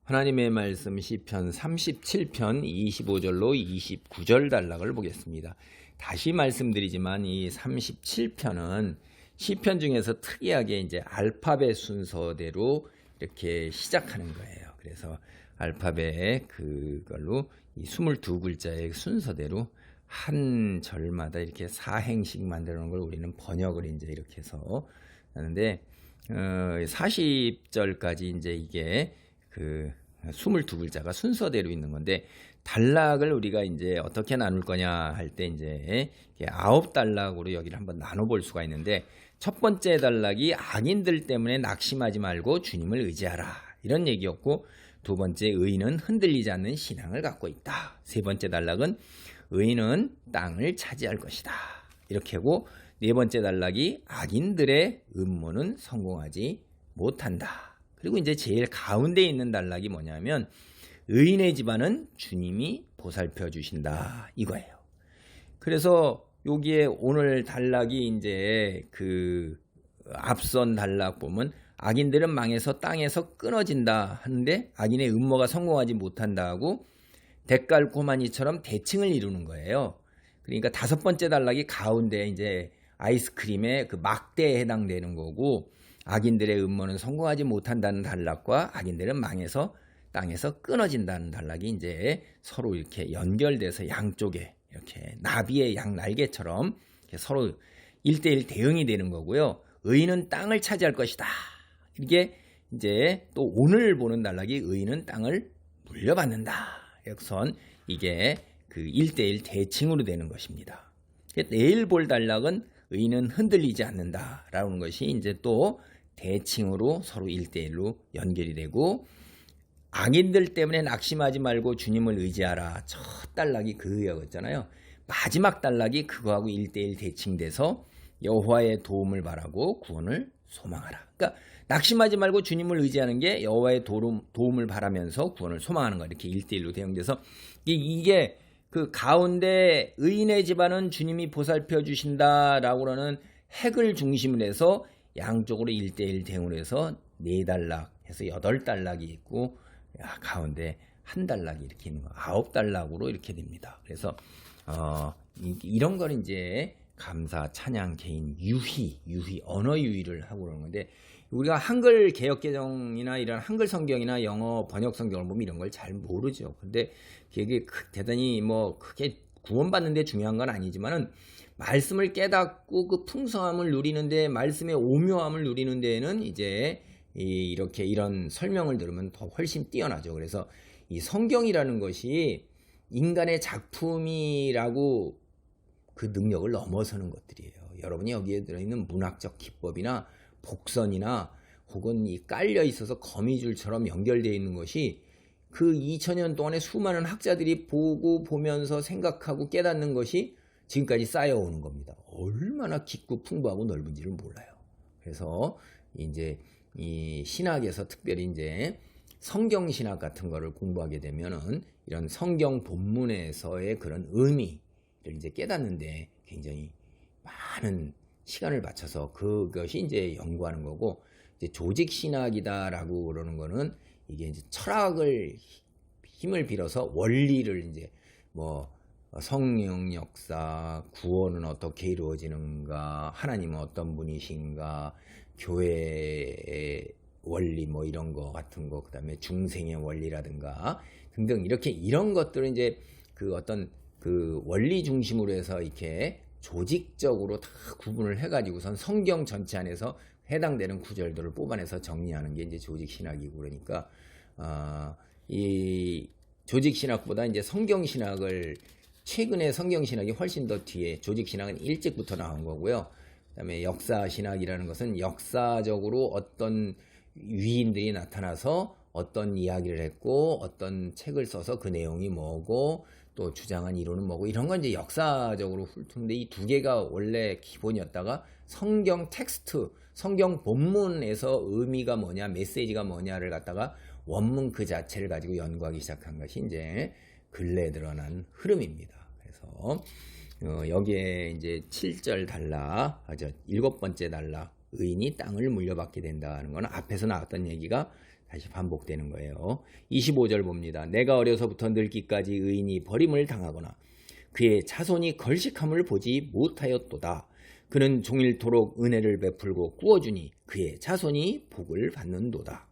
하나님의 말씀 시편 37편 25절로 29절 단락을 보겠습니다. 다시 말씀드리지만 이 37편은 시편 중에서 특이하게 이제 알파벳 순서대로 이렇게 시작하는 거예요. 그래서 알파벳 그걸로 이 22글자의 순서대로 한 절마다 이렇게 사행씩 만들어 놓은 걸 우리는 번역을 이제 이렇게 해서 하는데 40절까지 이제 이게 그 22글자가 순서대로 있는 건데, 단락을 우리가 이제 어떻게 나눌 거냐 할 때 이제 9단락으로 여기를 한번 나눠볼 수가 있는데, 첫 번째 단락이 악인들 때문에 낙심하지 말고 주님을 의지하라, 이런 얘기였고, 두 번째 의인은 흔들리지 않는 신앙을 갖고 있다. 세 번째 단락은 의인은 땅을 차지할 것이다, 이렇게 하고, 네 번째 단락이 악인들의 음모는 성공하지 못한다. 그리고 이제 제일 가운데 있는 단락이 뭐냐면 의인의 집안은 주님이 보살펴 주신다, 이거예요. 그래서 여기에 오늘 단락이 이제 그 앞선 단락 보면 악인들은 망해서 땅에서 끊어진다 하는데 악인의 음모가 성공하지 못한다 하고 데칼코마니처럼 대칭을 이루는 거예요. 그러니까 다섯 번째 단락이 가운데 이제 아이스크림의 그 막대에 해당되는 거고, 악인들의 음모는 성공하지 못한다는 단락과 악인들은 망해서 땅에서 끊어진다는 단락이 이제 서로 이렇게 연결돼서 양쪽에 이렇게 나비의 양날개처럼 이렇게 서로 1대1 대응이 되는 거고요. 의인은 땅을 차지할 것이다. 이게 이제 또 오늘 보는 단락이 의인은 땅을 물려받는다. 역선 이게 그 1대1 대칭으로 되는 것입니다. 내일 볼 단락은 의인은 흔들리지 않는다라는 것이 이제 또 대칭으로 서로 1대1로 연결이 되고, 악인들 때문에 낙심하지 말고 주님을 의지하라, 첫 단락이 그거였잖아요. 마지막 단락이 그거하고 1대1 대칭돼서 여호와의 도움을 바라고 구원을 소망하라. 그러니까 낙심하지 말고 주님을 의지하는 게 여호와의 도움을 바라면서 구원을 소망하는 거, 이렇게 1대1로 대응돼서 이게 그 가운데 의인의 집안은 주님이 보살펴 주신다라고 그러는 핵을 중심으로 해서 양쪽으로 1대1 대응을 해서 4단락 해서 8단락이 있고, 가운데 한 단락이 이렇게 있는 거 9단락으로 이렇게 됩니다. 그래서 이런 걸 이제 감사, 찬양, 개인, 유희, 언어 유희를 하고 그러는 건데, 우리가 한글 개역개정이나 이런 한글 성경이나 영어 번역 성경을 보면 이런 걸 잘 모르죠. 근데 그게 대단히 뭐 크게 구원받는 데 중요한 건 아니지만은, 말씀을 깨닫고 그 풍성함을 누리는데, 말씀의 오묘함을 누리는 데에는 이제 이렇게 이런 설명을 들으면 더 훨씬 뛰어나죠. 그래서 이 성경이라는 것이 인간의 작품이라고 그 능력을 넘어서는 것들이에요. 여러분이 여기에 들어있는 문학적 기법이나 복선이나 혹은 이 깔려 있어서 거미줄처럼 연결되어 있는 것이 그 2000년 동안에 수많은 학자들이 보면서 생각하고 깨닫는 것이 지금까지 쌓여오는 겁니다. 얼마나 깊고 풍부하고 넓은지를 몰라요. 그래서 이제 이 신학에서 특별히 이제 성경 신학 같은 거를 공부하게 되면은 이런 성경 본문에서의 그런 의미를 이제 깨닫는데 굉장히 많은 시간을 바쳐서 그것이 이제 연구하는 거고, 이제 조직 신학이다라고 그러는 거는 이게 이제 철학을 힘을 빌어서 원리를 이제 뭐 성령 역사, 구원은 어떻게 이루어지는가, 하나님은 어떤 분이신가, 교회의 원리 뭐 이런 거 같은 거, 그다음에 중생의 원리라든가 등등, 이렇게 이런 것들은 이제 그 어떤 그 원리 중심으로 해서 이렇게 조직적으로 다 구분을 해가지고선 성경 전체 안에서 해당되는 구절들을 뽑아내서 정리하는 게 이제 조직 신학이고, 그러니까 이 조직 신학보다 이제 성경 신학을, 최근에 성경 신학이 훨씬 더 뒤에, 조직 신학은 일찍부터 나온 거고요. 그다음에 역사 신학이라는 것은 역사적으로 어떤 위인들이 나타나서 어떤 이야기를 했고 어떤 책을 써서 그 내용이 뭐고 또 주장한 이론은 뭐고, 이런 건 이제 역사적으로 훑는데, 이 두 개가 원래 기본이었다가 성경 텍스트, 성경 본문에서 의미가 뭐냐, 메시지가 뭐냐를 갖다가 원문 그 자체를 가지고 연구하기 시작한 것이 이제 근래에 드러난 흐름입니다. 그래서 여기에 이제 7절 단락, 7번째 단락, 의인이 땅을 물려받게 된다는 건 앞에서 나왔던 얘기가 다시 반복되는 거예요. 25절 봅니다. 내가 어려서부터 늙기까지 의인이 버림을 당하거나 그의 자손이 걸식함을 보지 못하였도다. 그는 종일토록 은혜를 베풀고 꾸어주니 그의 자손이 복을 받는도다.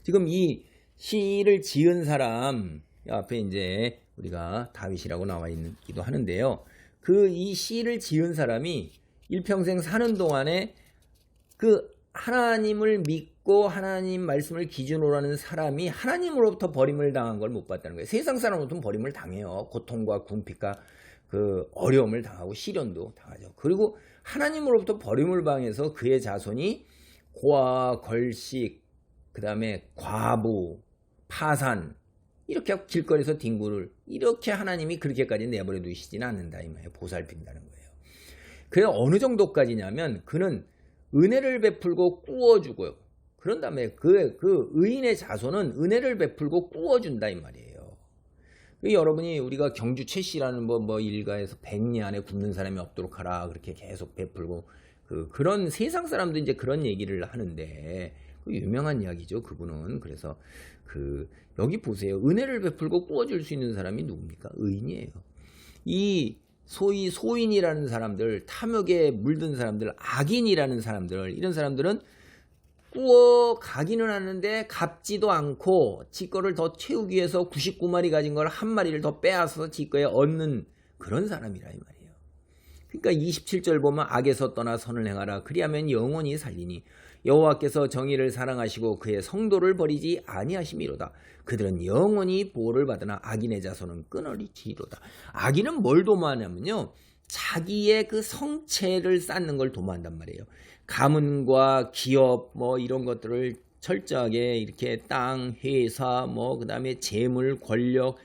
지금 이 시를 지은 사람 앞에 이제 우리가 다윗이라고 나와 있기도 하는데요. 이 시를 지은 사람이 일평생 사는 동안에 그 하나님을 믿고 하나님 말씀을 기준으로 하는 사람이 하나님으로부터 버림을 당한 걸 못 봤다는 거예요. 세상 사람으로부터 버림을 당해요. 고통과 궁핍과 그 어려움을 당하고 시련도 당하죠. 그리고 하나님으로부터 버림을 당해서 그의 자손이 고아, 걸식, 그 다음에 과부, 파산 이렇게 길거리에서 뒹굴을 이렇게 하나님이 그렇게까지 내버려 두시지는 않는다 이 말이에요. 보살핀다는 거예요. 그게 어느 정도까지냐면 그는 은혜를 베풀고 꾸어주고요. 그런 다음에 그 의인의 자손은 은혜를 베풀고 꾸어준다 이 말이에요. 여러분이 우리가 경주 최씨라는 일가에서 100리 안에 굶는 사람이 없도록 하라 그렇게 계속 베풀고 그런 세상 사람도 이제 그런 얘기를 하는데 유명한 이야기죠. 그분은. 그래서 여기 보세요. 은혜를 베풀고 꾸어줄 수 있는 사람이 누굽니까? 의인이에요. 이 소위 소인이라는 사람들, 탐욕에 물든 사람들, 악인이라는 사람들, 이런 사람들은 꾸어 가기는 하는데 갚지도 않고 지 거를 더 채우기 위해서 99마리 가진 걸 한 마리를 더 빼앗아서 지 거에 얻는 그런 사람이라 이 말이에요. 그러니까 27절 보면 악에서 떠나 선을 행하라. 그리하면 영원히 살리니 여호와께서 정의를 사랑하시고 그의 성도를 버리지 아니하심이로다. 그들은 영원히 보호를 받으나 악인의 자손은 끊어지리로다. 악인은 뭘 도모하냐면요. 자기의 그 성체를 쌓는 걸 도모한단 말이에요. 가문과 기업 이런 것들을 철저하게 이렇게 땅, 회사 그 다음에 재물, 권력,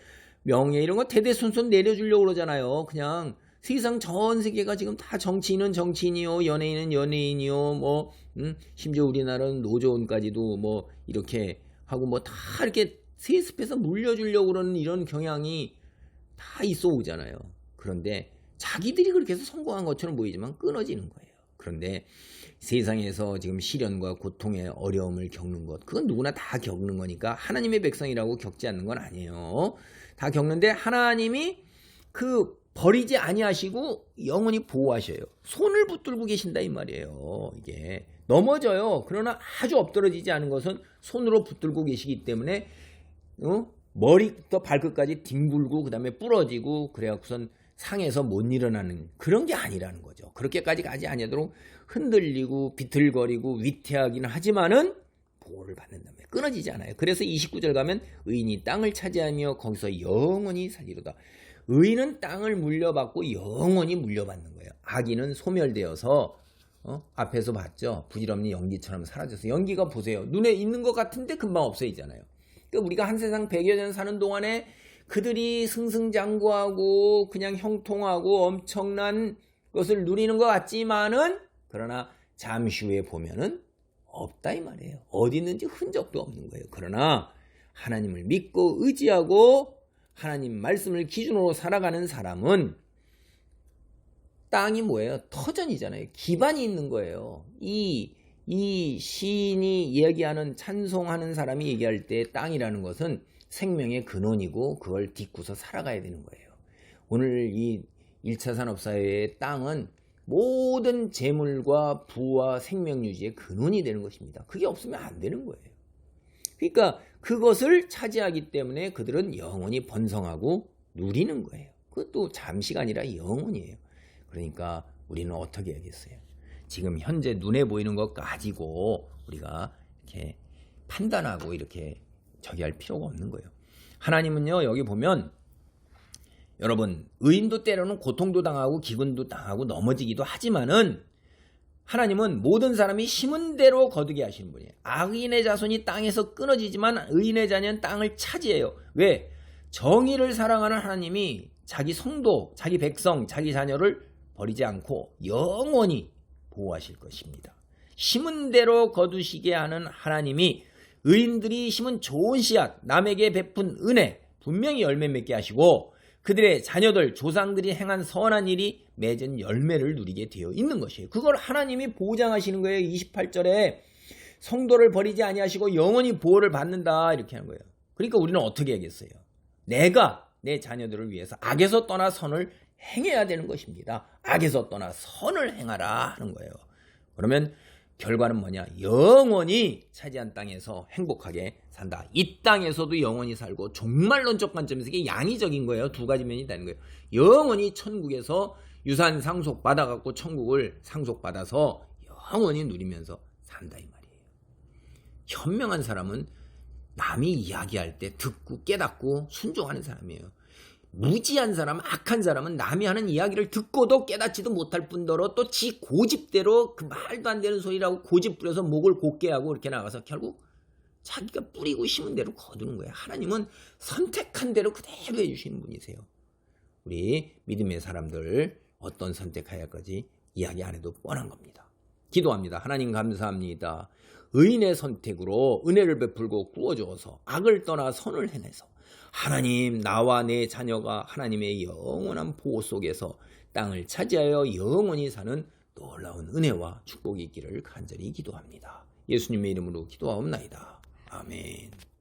명예 이런 거 대대손손 내려주려고 그러잖아요. 그냥 세상 전 세계가 지금 다 정치인은 정치인이요, 연예인은 연예인이요, 심지어 우리나라는 노조원까지도 이렇게 하고 다 이렇게 세습해서 물려주려고 그러는 이런 경향이 다 있어 오잖아요. 그런데 자기들이 그렇게 해서 성공한 것처럼 보이지만 끊어지는 거예요. 그런데 세상에서 지금 시련과 고통의 어려움을 겪는 것, 그건 누구나 다 겪는 거니까 하나님의 백성이라고 겪지 않는 건 아니에요. 다 겪는데 하나님이 버리지 아니하시고 영원히 보호하셔요. 손을 붙들고 계신다 이 말이에요. 이게 넘어져요. 그러나 아주 엎드러지지 않은 것은 손으로 붙들고 계시기 때문에 머리부터 발끝까지 뒹굴고 그 다음에 부러지고 그래갖고선 상에서 못 일어나는 그런 게 아니라는 거죠. 그렇게까지 가지 아니하도록 흔들리고 비틀거리고 위태하기는 하지만은 보호를 받는다며 끊어지지 않아요. 그래서 29절 가면 의인이 땅을 차지하며 거기서 영원히 살리로다. 의인은 땅을 물려받고 영원히 물려받는 거예요. 악인은 소멸되어서 앞에서 봤죠. 부질없는 연기처럼 사라져서 연기가 보세요. 눈에 있는 것 같은데 금방 없어지잖아요. 그러니까 우리가 한 세상 100여 년 사는 동안에 그들이 승승장구하고 그냥 형통하고 엄청난 것을 누리는 것 같지만은 그러나 잠시 후에 보면은 없다 이 말이에요. 어디 있는지 흔적도 없는 거예요. 그러나 하나님을 믿고 의지하고 하나님 말씀을 기준으로 살아가는 사람은 땅이 뭐예요? 터전이잖아요. 기반이 있는 거예요. 이 시인이 이야기하는 찬송하는 사람이 얘기할 때 땅이라는 것은 생명의 근원이고 그걸 딛고서 살아가야 되는 거예요. 오늘 이 1차 산업사회의 땅은 모든 재물과 부와 생명 유지의 근원이 되는 것입니다. 그게 없으면 안 되는 거예요. 그러니까 그것을 차지하기 때문에 그들은 영원히 번성하고 누리는 거예요. 그것도 잠시가 아니라 영원이에요. 그러니까 우리는 어떻게 해야겠어요? 지금 현재 눈에 보이는 것 가지고 우리가 이렇게 판단하고 이렇게 저기 할 필요가 없는 거예요. 하나님은요, 여기 보면 여러분, 의인도 때로는 고통도 당하고 기근도 당하고 넘어지기도 하지만은 하나님은 모든 사람이 심은 대로 거두게 하시는 분이에요. 악인의 자손이 땅에서 끊어지지만 의인의 자녀는 땅을 차지해요. 왜? 정의를 사랑하는 하나님이 자기 성도, 자기 백성, 자기 자녀를 버리지 않고 영원히 보호하실 것입니다. 심은 대로 거두시게 하는 하나님이 의인들이 심은 좋은 씨앗, 남에게 베푼 은혜 분명히 열매 맺게 하시고 그들의 자녀들, 조상들이 행한 선한 일이 맺은 열매를 누리게 되어 있는 것이에요. 그걸 하나님이 보장하시는 거예요. 28절에 성도를 버리지 아니하시고 영원히 보호를 받는다 이렇게 하는 거예요. 그러니까 우리는 어떻게 하겠어요? 내가 내 자녀들을 위해서 악에서 떠나 선을 행해야 되는 것입니다. 악에서 떠나 선을 행하라 하는 거예요. 그러면 결과는 뭐냐? 영원히 차지한 땅에서 행복하게 산다. 이 땅에서도 영원히 살고 종말론적 관점에서 이게 양의적인 거예요. 두 가지 면이 있다는 거예요. 영원히 천국에서 유산 상속받아갖고 천국을 상속받아서 영원히 누리면서 산다 이 말이에요. 현명한 사람은 남이 이야기할 때 듣고 깨닫고 순종하는 사람이에요. 무지한 사람, 악한 사람은 남이 하는 이야기를 듣고도 깨닫지도 못할 뿐더러 또 지 고집대로 그 말도 안 되는 소리라고 고집 부려서 목을 곧게 하고 이렇게 나가서 결국 자기가 뿌리고 심은 대로 거두는 거예요. 하나님은 선택한 대로 그대로 해주시는 분이세요. 우리 믿음의 사람들 어떤 선택해야 할지 이야기 안 해도 뻔한 겁니다. 기도합니다. 하나님 감사합니다. 의인의 선택으로 은혜를 베풀고 구워주어서 악을 떠나 선을 행해서 하나님 나와 내 자녀가 하나님의 영원한 보호 속에서 땅을 차지하여 영원히 사는 놀라운 은혜와 축복이 있기를 간절히 기도합니다. 예수님의 이름으로 기도하옵나이다. 아멘.